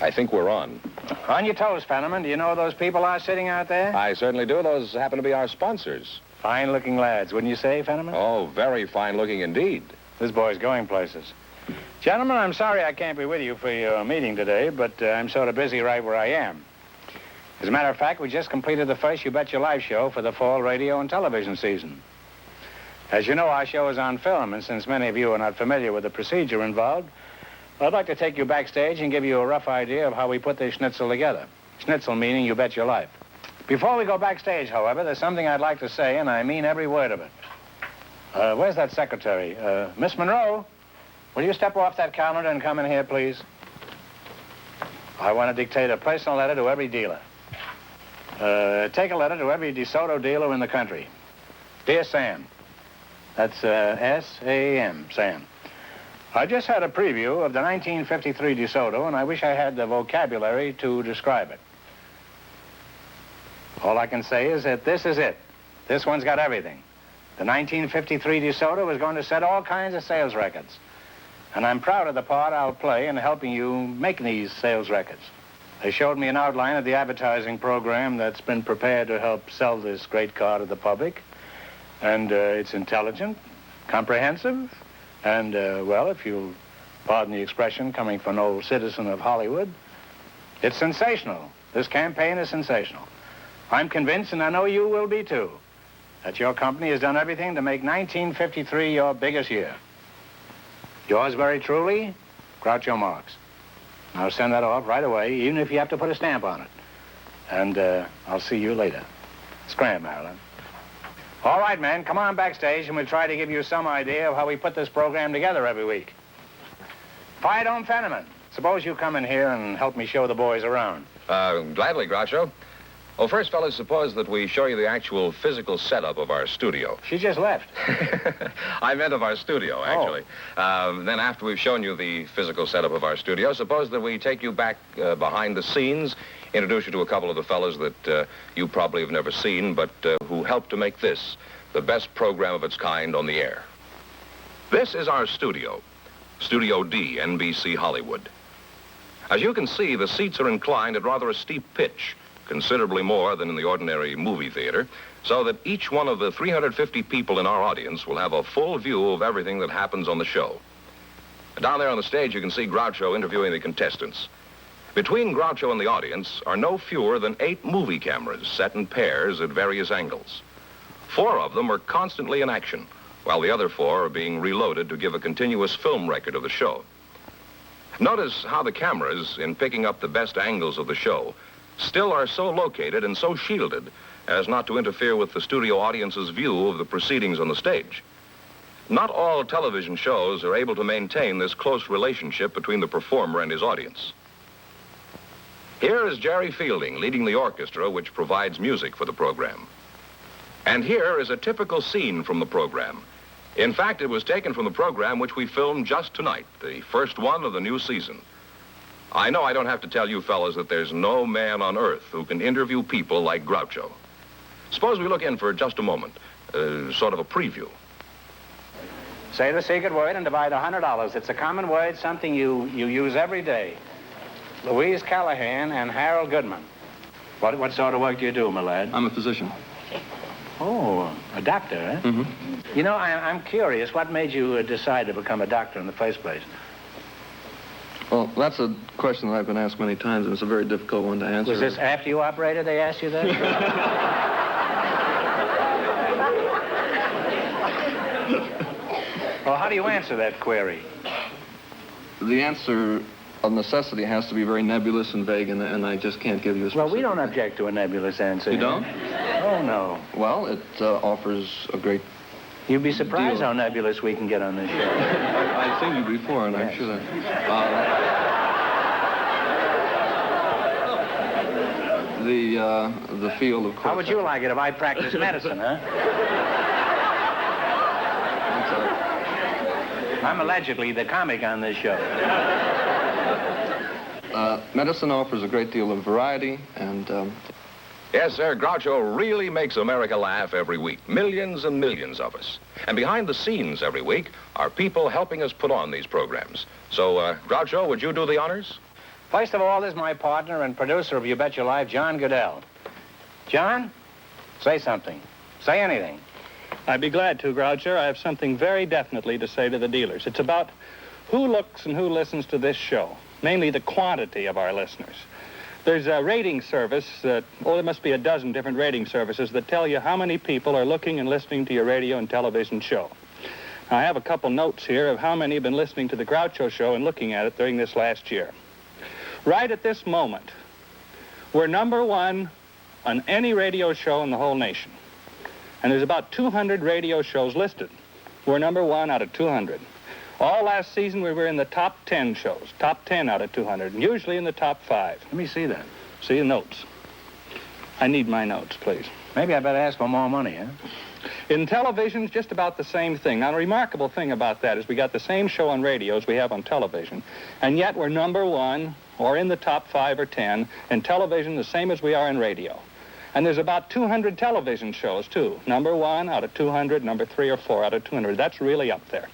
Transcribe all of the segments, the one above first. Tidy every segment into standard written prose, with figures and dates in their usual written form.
I think we're on. On your toes, Fenneman. Do you know who those people are sitting out there? I certainly do. Those happen to be our sponsors. Fine-looking lads, wouldn't you say, Fenneman? Oh, very fine-looking indeed. This boy's going places. Gentlemen, I'm sorry I can't be with you for your meeting today, but I'm sort of busy right where I am. As a matter of fact, we just completed the first You Bet Your Life show for the fall radio and television season. As you know, our show is on film, and since many of you are not familiar with the procedure involved, I'd like to take you backstage and give you a rough idea of how we put this schnitzel together. Schnitzel meaning You Bet Your Life. Before we go backstage, however, there's something I'd like to say, and I mean every word of it. Where's that secretary? Miss Monroe, will you step off that calendar and come in here, please? I want to dictate a personal letter to every dealer. Take a letter to every DeSoto dealer in the country. Dear Sam. That's S-A-M, Sam. I just had a preview of the 1953 DeSoto, and I wish I had the vocabulary to describe it. All I can say is that this is it. This one's got everything. The 1953 DeSoto is going to set all kinds of sales records. And I'm proud of the part I'll play in helping you make these sales records. They showed me an outline of the advertising program that's been prepared to help sell this great car to the public. And it's intelligent, comprehensive, and, well, if you'll pardon the expression coming from an old citizen of Hollywood, it's sensational. This campaign is sensational. I'm convinced, and I know you will be too, that your company has done everything to make 1953 your biggest year. Yours very truly, Groucho Marx. I'll send that off right away, even if you have to put a stamp on it. And I'll see you later. Scram, Marilyn. All right, man, come on backstage and we'll try to give you some idea of how we put this program together every week. Fire Dome Fenneman, suppose you come in here and help me show the boys around. Gladly, Groucho. Well, first, fellas, suppose that we show you the actual physical setup of our studio. She just left. I meant of our studio, actually. Then after we've shown you the physical setup of our studio, suppose that we take you back behind the scenes, introduce you to a couple of the fellas that you probably have never seen, but who helped to make this the best program of its kind on the air. This is our studio, Studio D, NBC Hollywood. As you can see, the seats are inclined at rather a steep pitch, considerably more than in the ordinary movie theater, so that each one of the 350 people in our audience will have a full view of everything that happens on the show. Down there on the stage, you can see Groucho interviewing the contestants. Between Groucho and the audience are no fewer than 8 movie cameras set in pairs at various angles. 4 of them are constantly in action, while the other 4 are being reloaded to give a continuous film record of the show. Notice how the cameras, in picking up the best angles of the show, still are so located and so shielded as not to interfere with the studio audience's view of the proceedings on the stage. Not all television shows are able to maintain this close relationship between the performer and his audience. Here is Jerry Fielding leading the orchestra which provides music for the program. And here is a typical scene from the program. In fact, it was taken from the program which we filmed just tonight, the first one of the new season. I know I don't have to tell you fellas that there's no man on earth who can interview people like Groucho. Suppose we look in for just a moment, sort of a preview. Say the secret word and divide $100. It's a common word, something you use every day. Louise Callahan and Harold Goodman. What sort of work do you do, my lad? I'm a physician. Oh, a doctor, eh? Mm-hmm. You know, I'm curious. What made you decide to become a doctor in the first place? Well, that's a question that I've been asked many times, and it's a very difficult one to answer. Was this after you operated they asked you that? Well, how do you answer that query? The answer of necessity has to be very nebulous and vague, and I just can't give you a specific... Well, we don't object to a nebulous answer. You don't? Oh, no. Well, it offers a great... You'd be surprised deal. How nebulous we can get on this show. I've seen you before, and yes. I'm sure that... the field, of course... How would you like it if I practiced medicine, huh? I'm allegedly the comic on this show. Medicine offers a great deal of variety, and... Yes, sir, Groucho really makes America laugh every week. Millions and millions of us. And behind the scenes every week are people helping us put on these programs. So, Groucho, would you do the honors? First of all, this is my partner and producer of You Bet Your Life, John Goodell. John, say something. Say anything. I'd be glad to, Groucho. I have something very definitely to say to the dealers. It's about who looks and who listens to this show, mainly the quantity of our listeners. There's a rating service there must be a dozen different rating services that tell you how many people are looking and listening to your radio and television show. Now, I have a couple notes here of how many have been listening to the Groucho show and looking at it during this last year. Right at this moment, we're number one on any radio show in the whole nation. And there's about 200 radio shows listed. We're number one out of 200. All last season, we were in the top 10 shows, top 10 out of 200, and usually in the top 5. Let me see that. See the notes. I need my notes, please. Maybe I better ask for more money, huh? In television, it's just about the same thing. Now, the remarkable thing about that is we got the same show on radio as we have on television, and yet we're number one or in the top 5 or 10 in television, the same as we are in radio. And there's about 200 television shows, too. Number 1 out of 200, number 3 or 4 out of 200. That's really up there.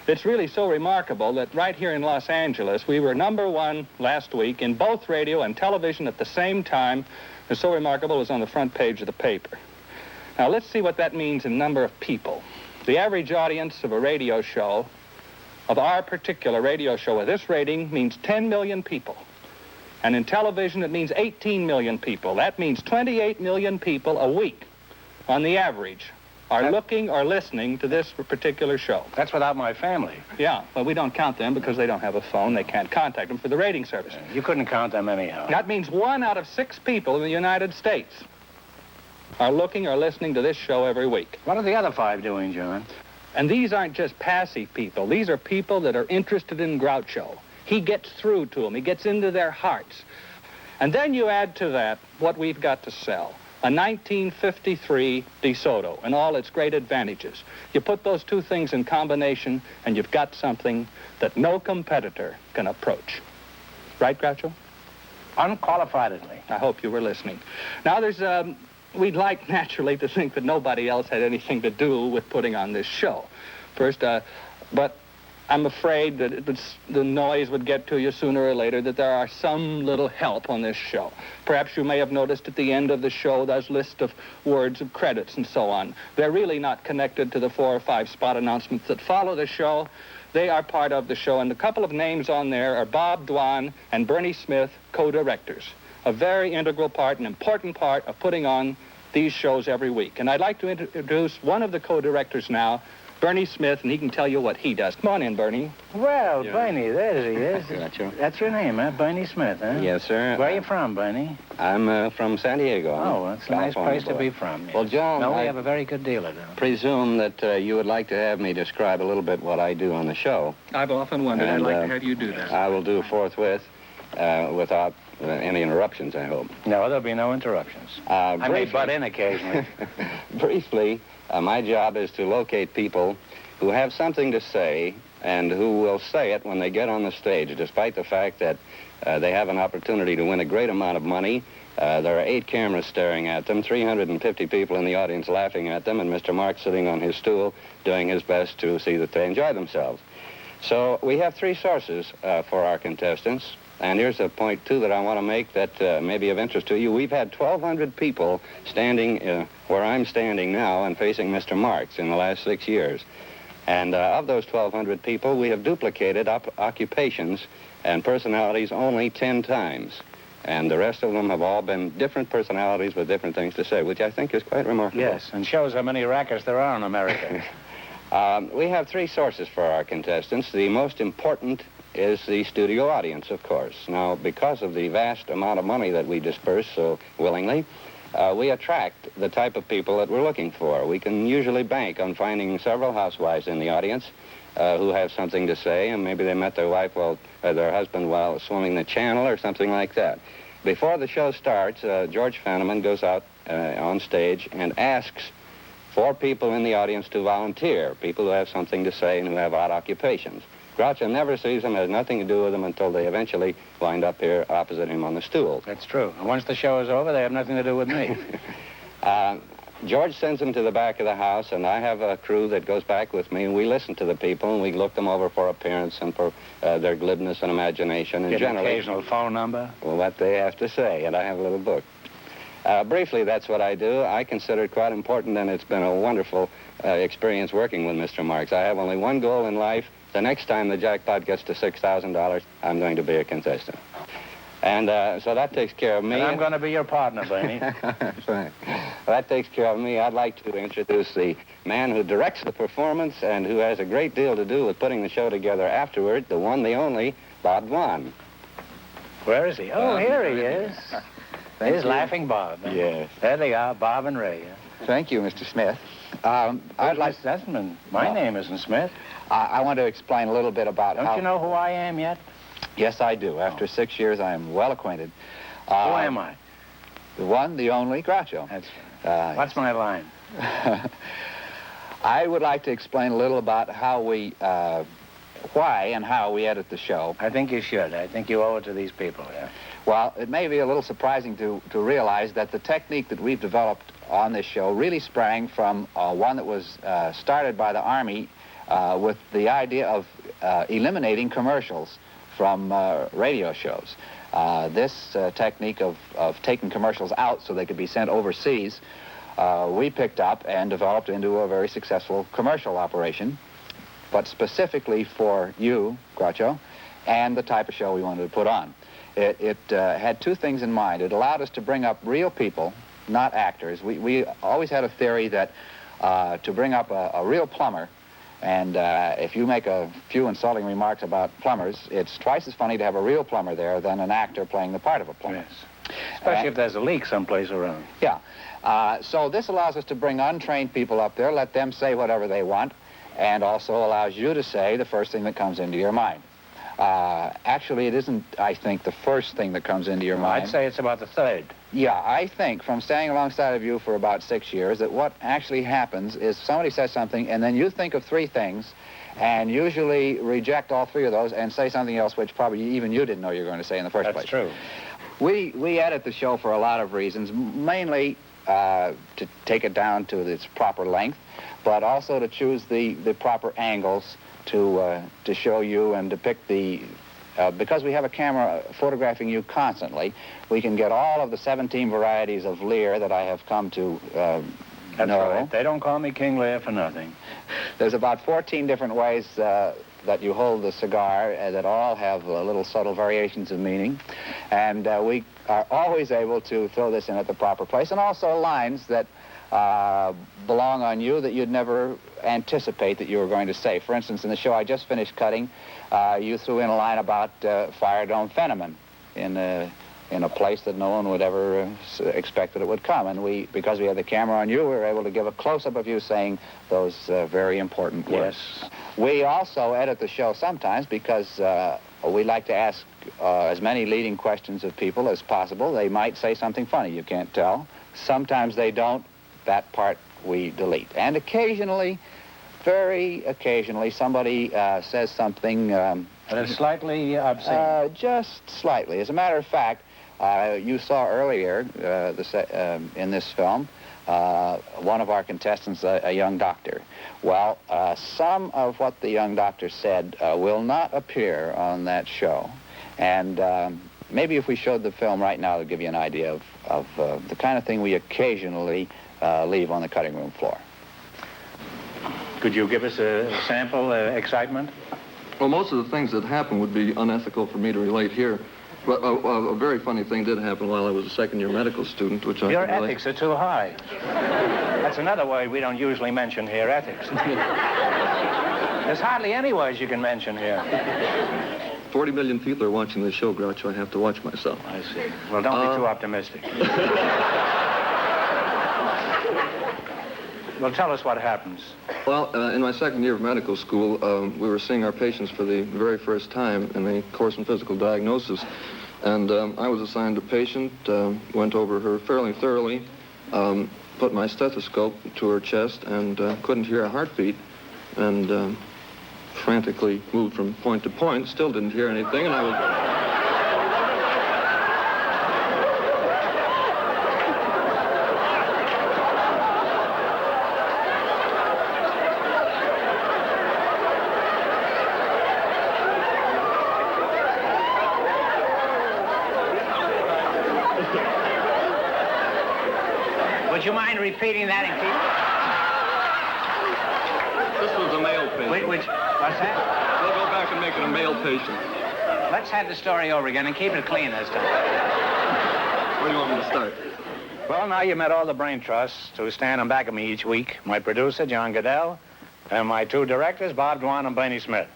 It's really so remarkable that right here in Los Angeles, we were number 1 last week in both radio and television at the same time. It's so remarkable it was on the front page of the paper. Now, let's see what that means in number of people. The average audience of a radio show, of our particular radio show with this rating, means 10 million people. And in television, it means 18 million people. That means 28 million people a week, on the average, are looking or listening to this particular show. That's without my family. Yeah, well, we don't count them because they don't have a phone. They can't contact them for the rating service. You couldn't count them anyhow. That means 1 out of 6 people in the United States are looking or listening to this show every week. What are the other 5 doing, John? And these aren't just passive people. These are people that are interested in Groucho. He gets through to them. He gets into their hearts. And then you add to that what we've got to sell. A 1953 DeSoto and all its great advantages. You put those two things in combination and you've got something that no competitor can approach. Right, Groucho? Unqualifiedly. I hope you were listening. Now, we'd like naturally to think that nobody else had anything to do with putting on this show. But I'm afraid that the noise would get to you sooner or later that there are some little help on this show. Perhaps you may have noticed at the end of the show there's a list of words of credits and so on. They're really not connected to the 4 or 5 spot announcements that follow the show. They are part of the show, and a couple of names on there are Bob Dwan and Bernie Smith, co-directors. A very integral part, an important part of putting on these shows every week. And I'd like to introduce one of the co-directors now, Bernie Smith, and he can tell you what he does. Come on in, Bernie. Well, yeah. Bernie, there he is. Gotcha. That's your name, huh? Bernie Smith, huh? Yes, sir. Where are you from, Bernie? I'm from San Diego. Oh, that's a nice place to be from. Yes. Well, John, no, we have a very good dealer, though. Presume that you would like to have me describe a little bit what I do on the show. I've often wondered. And, I'd like to have you do that. I will do forthwith without any interruptions, I hope. No, there'll be no interruptions. I may butt in occasionally. Briefly, my job is to locate people who have something to say and who will say it when they get on the stage, despite the fact that they have an opportunity to win a great amount of money. There are 8 cameras staring at them, 350 people in the audience laughing at them, and Mr. Mark sitting on his stool doing his best to see that they enjoy themselves. So we have 3 sources for our contestants. And here's a point, too, that I want to make that may be of interest to you. We've had 1,200 people standing where I'm standing now and facing Mr. Marks in the last 6 years. And of those 1,200 people, we have duplicated occupations and personalities only 10 times. And the rest of them have all been different personalities with different things to say, which I think is quite remarkable. Yes, and shows how many rackets there are in America. We have 3 sources for our contestants. The most important is the studio audience, of course. Now, because of the vast amount of money that we disperse so willingly, we attract the type of people that we're looking for. We can usually bank on finding several housewives in the audience who have something to say, and maybe they met their wife their husband while swimming the channel or something like that. Before the show starts, George Fenneman goes out on stage and asks for people in the audience to volunteer, people who have something to say and who have odd occupations. Groucho never sees them, has nothing to do with them until they eventually wind up here opposite him on the stool. That's true. And once the show is over, they have nothing to do with me. George sends them to the back of the house, and I have a crew that goes back with me, and we listen to the people, and we look them over for appearance and for their glibness and imagination. And Get generally, an occasional phone number? Well, what they have to say, and I have a little book. Briefly, that's what I do. I consider it quite important, and it's been a wonderful experience working with Mr. Marks. I have only one goal in life. The next time the jackpot gets to $6,000, I'm going to be a contestant. And so that takes care of me. And I'm going to be your partner, Bernie. That's right. Well, that takes care of me. I'd like to introduce the man who directs the performance and who has a great deal to do with putting the show together afterward, the one, the only, Bob Dwan. Where is he? Oh, here he is. There's Laughing Bob. Yes. There they are, Bob and Ray. Thank you, Mr. Smith. I'd like... My name isn't Smith. I want to explain a little bit about Don't you know who I am yet? Yes, I do. After 6 years, I am well acquainted. Who am I? The one, the only Groucho. That's right. What's my line? I would like to explain a little about how we, why and how we edit the show. I think you should. I think you owe it to these people, yeah. Well, it may be a little surprising to realize that the technique that we've developed on this show really sprang from one that was started by the Army with the idea of eliminating commercials from radio shows. This technique of taking commercials out so they could be sent overseas, we picked up and developed into a very successful commercial operation, but specifically for you, Groucho, and the type of show we wanted to put on. It had two things in mind. It allowed us to bring up real people, not actors. We always had a theory that to bring up a real plumber, and if you make a few insulting remarks about plumbers, it's twice as funny to have a real plumber there than an actor playing the part of a plumber. Yes. Especially if there's a leak someplace around. Yeah. So this allows us to bring untrained people up there, let them say whatever they want, and also allows you to say the first thing that comes into your mind. Actually, it isn't, I think, the first thing that comes into your mind. I'd say it's about the third. Yeah, I think from staying alongside of you for about 6 years that what actually happens is somebody says something and then you think of three things and usually reject all three of those and say something else which probably even you didn't know you were going to say in the first place. That's true. We edit the show for a lot of reasons, mainly to take it down to its proper length, but also to choose the proper angles to show you and depict the... because we have a camera photographing you constantly, we can get all of the 17 varieties of Lear that I have come to That's know. right. They don't call me King Lear for nothing. There's about 14 different ways that you hold the cigar that all have little subtle variations of meaning. And we are always able to throw this in at the proper place. And also lines that belong on you that you'd never anticipate that you were going to say. For instance, in the show I just finished cutting, you threw in a line about Fire Dome Fenneman in a place that no one would ever expect that it would come. And because we had the camera on you, we were able to give a close-up of you saying those very important words. Yes. We also edit the show sometimes because we like to ask as many leading questions of people as possible. They might say something funny, you can't tell. Sometimes they don't. That part we delete. And occasionally, very occasionally, somebody says something... That is slightly obscene. Just slightly. As a matter of fact, you saw earlier in this film one of our contestants, a young doctor. Well, some of what the young doctor said will not appear on that show. And maybe if we showed the film right now, it'll give you an idea of the kind of thing we occasionally leave on the cutting room floor. Could you give us a sample, excitement? Well, most of the things that happen would be unethical for me to relate here. But a very funny thing did happen while I was a second-year medical student, which I... Your can relate. ethics are too high. That's another word we don't usually mention here, ethics. There's hardly any words you can mention here. 40 million people are watching this show, Groucho. I have to watch myself. I see. Well, don't be too optimistic. Well, tell us what happens. Well, in my second year of medical school, we were seeing our patients for the very first time in the course in physical diagnosis. And I was assigned a patient, went over her fairly thoroughly, put my stethoscope to her chest and couldn't hear a heartbeat, and frantically moved from point to point, still didn't hear anything, and I was... Would you mind repeating that and keep... This was a male patient. What's that? We'll go back and make it a male patient. Let's have the story over again and keep it clean this time. Where do you want me to start? Well, now you met all the brain trusts who stand in back of me each week. My producer, John Goodell, and my two directors, Bob Dwan and Blaney Smith.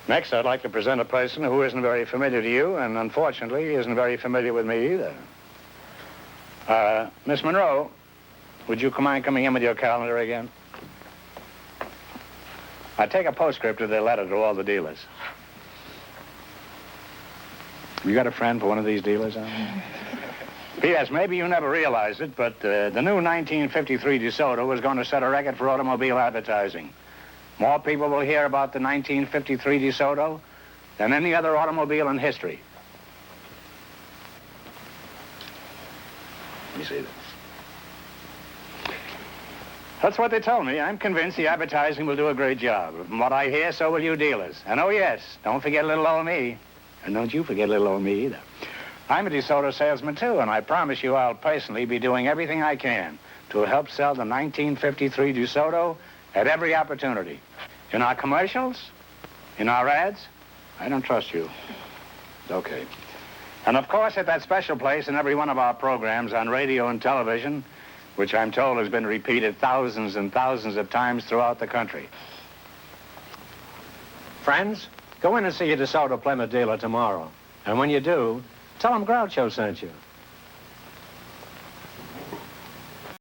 Next, I'd like to present a person who isn't very familiar to you, and unfortunately isn't very familiar with me either. Miss Monroe, would you mind coming in with your calendar again? I take a postscript of their letter to all the dealers. You got a friend for one of these dealers? P.S. Maybe you never realized it, but the new 1953 DeSoto is going to set a record for automobile advertising. More people will hear about the 1953 DeSoto than any other automobile in history. Let me see this. That's what they told me. I'm convinced the advertising will do a great job. From what I hear, so will you dealers. And oh, yes, don't forget little old me. And don't you forget little old me either. I'm a DeSoto salesman, too, and I promise you I'll personally be doing everything I can to help sell the 1953 DeSoto at every opportunity. In our commercials, in our ads, I don't trust you. Okay. And, of course, at that special place in every one of our programs on radio and television, which I'm told has been repeated thousands and thousands of times throughout the country. Friends, go in and see your DeSoto Plymouth dealer tomorrow. And when you do, tell them Groucho sent you.